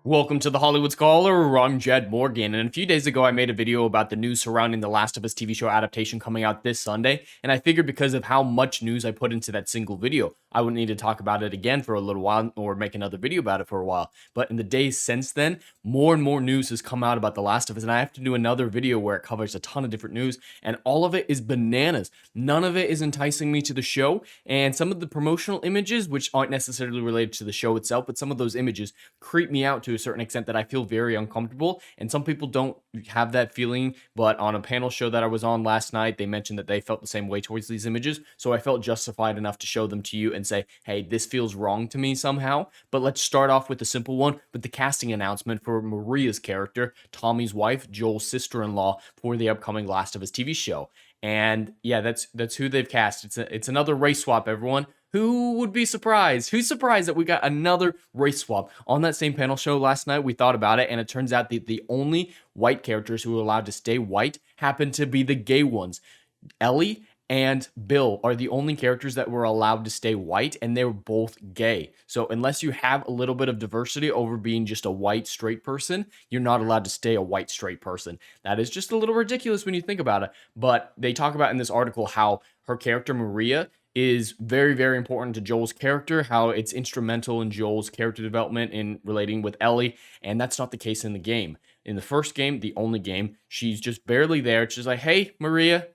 Welcome to the Hollywood Scholar. I'm Jed Morgan, and a few days ago I made a video about the news surrounding the Last of Us TV show adaptation coming out this Sunday, and I figured because of how much news I put into that single video, I wouldn't need to talk about it again for a little while or make another video about it for a while. But in the days since then, more and more news has come out about The Last of Us, and I have to do another video where it covers a ton of different news, and all of it is bananas. None of it is enticing me to the show, and some of the promotional images, which aren't necessarily related to the show itself, but some of those images creep me out to a certain extent that I feel very uncomfortable. And some people don't have that feeling, but on a panel show that I was on last night, they mentioned that they felt the same way towards these images. So I felt justified enough to show them to you and say, hey, this feels wrong to me somehow. But let's start off with the simple one, with the casting announcement for Maria's character, Tommy's wife, Joel's sister-in-law, for the upcoming Last of Us TV show. And yeah, that's who they've cast. It's another race swap, everyone. Who would be surprised? Who's surprised that we got another race swap? On that same panel show last night, we thought about it, and it turns out the only white characters who were allowed to stay white happen to be the gay ones. Ellie and Bill are the only characters that were allowed to stay white, and they were both gay. So unless you have a little bit of diversity over being just a white straight person, you're not allowed to stay a white straight person. That is just a little ridiculous when you think about it. But they talk about in this article how her character Maria is very, very important to Joel's character, how it's instrumental in Joel's character development in relating with Ellie, and that's not the case in the game. In the first game, the only game, she's just barely there. She's like, hey, Maria,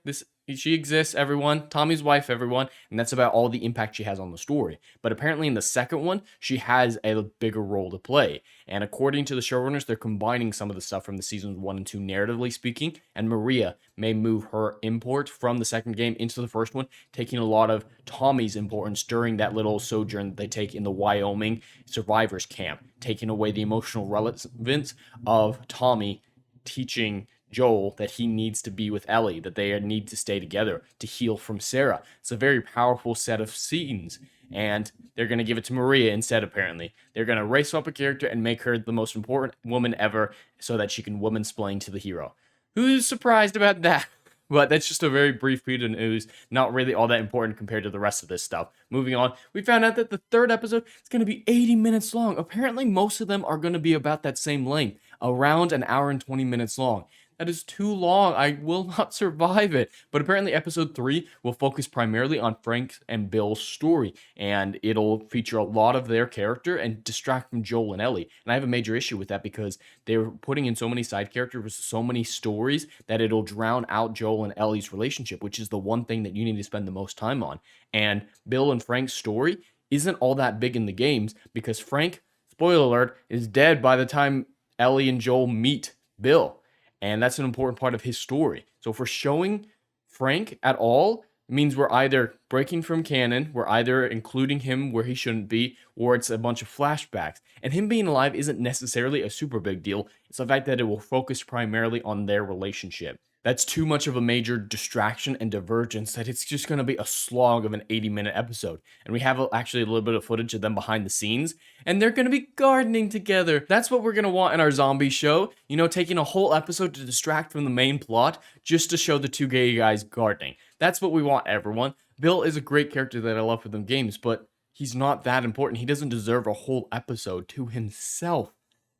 she exists, everyone. Tommy's wife, everyone. And that's about all the impact she has on the story. But apparently in the second one, she has a bigger role to play. And according to the showrunners, they're combining some of the stuff from the seasons 1 and 2, narratively speaking. And Maria may move her import from the second game into the first one, taking a lot of Tommy's importance during that little sojourn that they take in the Wyoming survivors camp, taking away the emotional relevance of Tommy teaching Joel that he needs to be with Ellie, that they need to stay together to heal from Sarah. It's a very powerful set of scenes, and they're going to give it to Maria instead, apparently. They're going to race swap a character and make her the most important woman ever so that she can woman-splain to the hero. Who's surprised about that? But that's just a very brief piece of news, not really all that important compared to the rest of this stuff. Moving on, we found out that the third episode is going to be 80 minutes long. Apparently, most of them are going to be about that same length, around an hour and 20 minutes long. That is too long. I will not survive it. But apparently episode 3 will focus primarily on Frank and Bill's story, and it'll feature a lot of their character and distract from Joel and Ellie. And I have a major issue with that because they're putting in so many side characters with so many stories that it'll drown out Joel and Ellie's relationship, which is the one thing that you need to spend the most time on. And Bill and Frank's story isn't all that big in the games because Frank, spoiler alert, is dead by the time Ellie and Joel meet Bill. And that's an important part of his story. So if we're showing Frank at all, it means we're either breaking from canon, we're either including him where he shouldn't be, or it's a bunch of flashbacks. And him being alive isn't necessarily a super big deal. It's the fact that it will focus primarily on their relationship. That's too much of a major distraction and divergence that it's just going to be a slog of an 80-minute episode. And we have actually a little bit of footage of them behind the scenes, and they're going to be gardening together. That's what we're going to want in our zombie show. You know, taking a whole episode to distract from the main plot just to show the two gay guys gardening. That's what we want, everyone. Bill is a great character that I love for them games, but he's not that important. He doesn't deserve a whole episode to himself.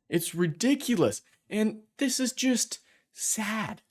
It's ridiculous. And this is just sad.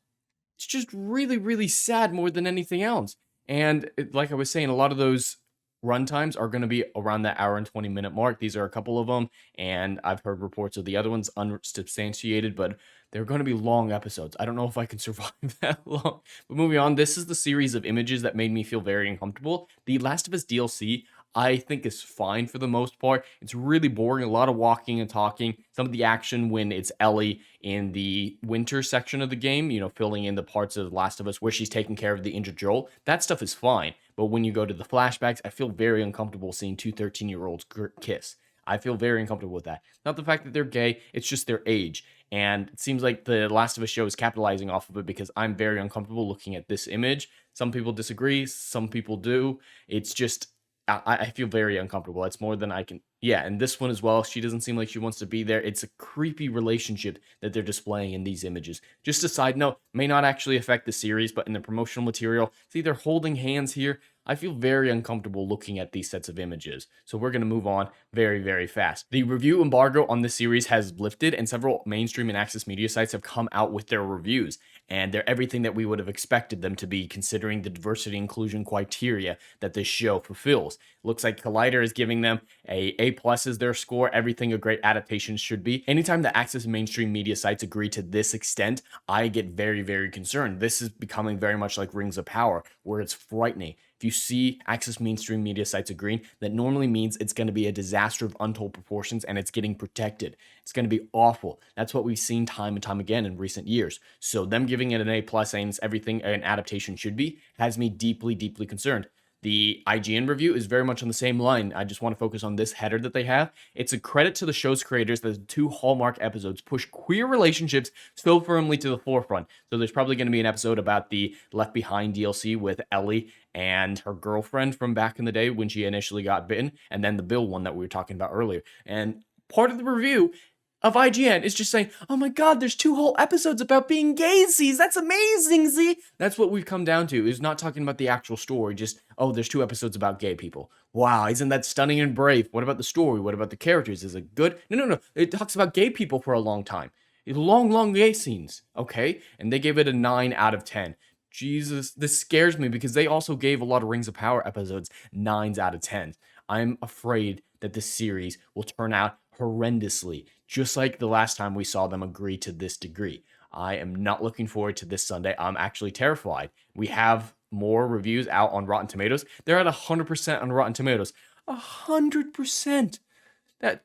It's just really, really sad more than anything else. And like I was saying, a lot of those runtimes are going to be around that hour and 20-minute mark. These are a couple of them, and I've heard reports of the other ones unsubstantiated, but they're going to be long episodes. I don't know if I can survive that long. But moving on, this is the series of images that made me feel very uncomfortable. The Last of Us DLC, I think, is fine for the most part. It's really boring, a lot of walking and talking. Some of the action when it's Ellie in the winter section of the game, you know, filling in the parts of The Last of Us where she's taking care of the injured Joel, that stuff is fine. But when you go to the flashbacks, I feel very uncomfortable seeing two 13-year-olds kiss. I feel very uncomfortable with that. Not the fact that they're gay, it's just their age. And it seems like the Last of Us show is capitalizing off of it because I'm very uncomfortable looking at this image. Some people disagree, some people do. It's just, I feel very uncomfortable. That's more than I can Yeah, and this one as well, she doesn't seem like she wants to be there. It's a creepy relationship that they're displaying in these images. Just a side note, may not actually affect the series, but in the promotional material, see they're holding hands here. I feel very uncomfortable looking at these sets of images. So we're going to move on very, very fast. The review embargo on this series has lifted, and several mainstream and access media sites have come out with their reviews. And they're everything that we would have expected them to be, considering the diversity inclusion criteria that this show fulfills. Looks like Collider is giving them A+ is their score, everything a great adaptation should be. Anytime the access mainstream media sites agree to this extent, I get very, very concerned. This is becoming very much like Rings of Power, where it's frightening. If you see access mainstream media sites agreeing, that normally means it's going to be a disaster of untold proportions and it's getting protected. It's going to be awful. That's what we've seen time and time again in recent years. So them giving it an A+, saying it's everything an adaptation should be, has me deeply, deeply concerned. The IGN review is very much on the same line. I just want to focus on this header that they have. It's a credit to the show's creators that the 2 Hallmark episodes push queer relationships so firmly to the forefront. So there's probably going to be an episode about the Left Behind DLC with Ellie and her girlfriend from back in the day when she initially got bitten, and then the Bill one that we were talking about earlier. And part of the review of IGN is just saying, oh my god, there's 2 whole episodes about being gay, Z's. That's amazing, Z. That's what we've come down to, is not talking about the actual story, just, oh, there's 2 episodes about gay people. Wow, isn't that stunning and brave? What about the story? What about the characters? Is it good? No. It talks about gay people for a long time. Long, long gay scenes, okay? And they gave it a 9 out of 10. Jesus, this scares me because they also gave a lot of Rings of Power episodes 9s out of 10s. I'm afraid that this series will turn out horrendously, just like the last time we saw them agree to this degree. I am not looking forward to this Sunday. I'm actually terrified. We have more reviews out on Rotten Tomatoes. They're at 100% on Rotten Tomatoes. 100%. That,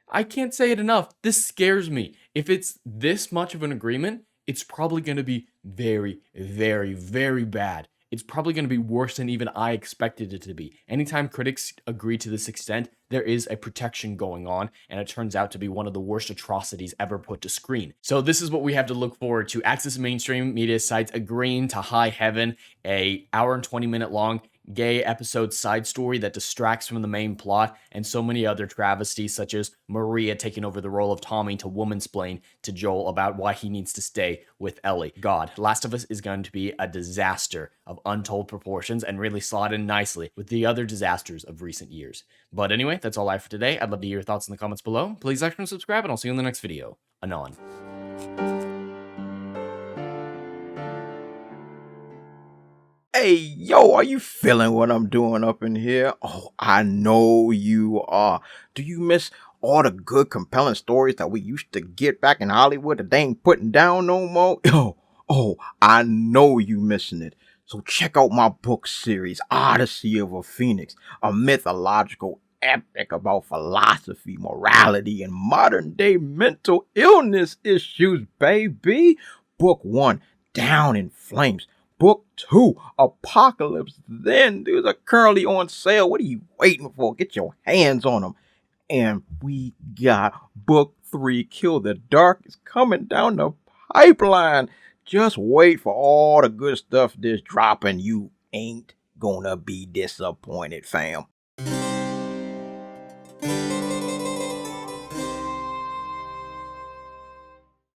I can't say it enough. This scares me. If it's this much of an agreement, it's probably going to be very, very, very bad. It's probably going to be worse than even I expected it to be. Anytime critics agree to this extent, there is a protection going on, and it turns out to be one of the worst atrocities ever put to screen. So this is what we have to look forward to. Access mainstream media sites agreeing to high heaven, a hour and 20-minute long gay episode side story that distracts from the main plot, and so many other travesties, such as Maria taking over the role of Tommy to womansplain to Joel about why he needs to stay with Ellie. God, Last of Us is going to be a disaster of untold proportions and really slot in nicely with the other disasters of recent years. But anyway, that's all I have for today. I'd love to hear your thoughts in the comments below. Please like and subscribe, and I'll see you in the next video. Anon. Hey, yo, are you feeling what I'm doing up in here? Oh, I know you are. Do you miss all the good, compelling stories that we used to get back in Hollywood that they ain't putting down no more? I know you missing it. So check out my book series, Odyssey of a Phoenix, a mythological epic about philosophy, morality, and modern-day mental illness issues, baby. Book 1, Down in Flames. Book 2, Apocalypse Then. These are currently on sale. What are you waiting for? Get your hands on them. And we got Book 3, Kill the Dark, is coming down the pipeline. Just wait for all the good stuff that's dropping. You ain't gonna be disappointed, fam.